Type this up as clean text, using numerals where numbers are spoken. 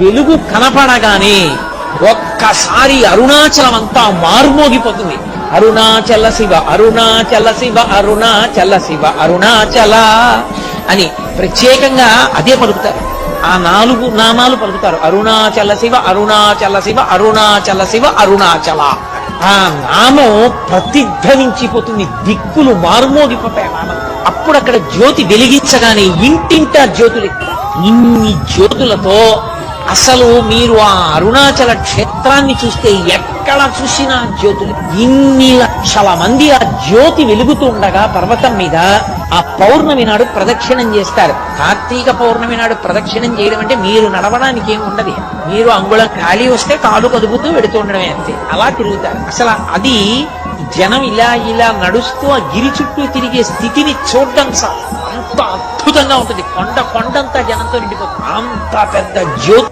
వెలుగు కనపడగానే ఒక్కసారి అరుణాచలం అంతా మారుమోగిపోతుంది. అరుణాచల శివ అరుణాచల శివ అరుణాచల శివ అరుణాచల అని ప్రత్యేకంగా అదే పలుకుతారు. ఆ 4 నామాలు పలుకుతారు. అరుణాచల శివ అరుణాచల శివ అరుణాచల శివ అరుణాచల. ఆ నామం ప్రతిధ్వనించిపోతుంది, దిక్కులు మారుమోగిపోతాయి నామం. అప్పుడు అక్కడ జ్యోతి వెలిగించగానే ఇంటింటా జ్యోతులు, ఇన్ని జ్యోతులతో అసలు మీరు ఆ అరుణాచల క్షేత్రాన్ని చూస్తే ఎక్కడ చూసినా జ్యోతులు. ఇన్ని లక్షల మంది ఆ జ్యోతి వెలుగుతూ ఉండగా పర్వతం మీద ఆ పౌర్ణమి నాడు ప్రదక్షిణం చేస్తారు. కార్తీక పౌర్ణమి నాడు ప్రదక్షిణం చేయడం అంటే మీరు నడవడానికి ఏమి ఉండదు. మీరు అంగుళం ఖాళీ వస్తే కాలు కదుపుతూ వెడుతూ ఉండడమే అంతే. అలా తిరుగుతారు. అసలు అది జనం ఇలా ఇలా నడుస్తూ ఆ గిరి చుట్టూ తిరిగే స్థితిని చూడడం అంత అద్భుతంగా ఉంటుంది. కొండంతా జనంతో నిండిపోతుంది. అంత పెద్ద జ్యోతి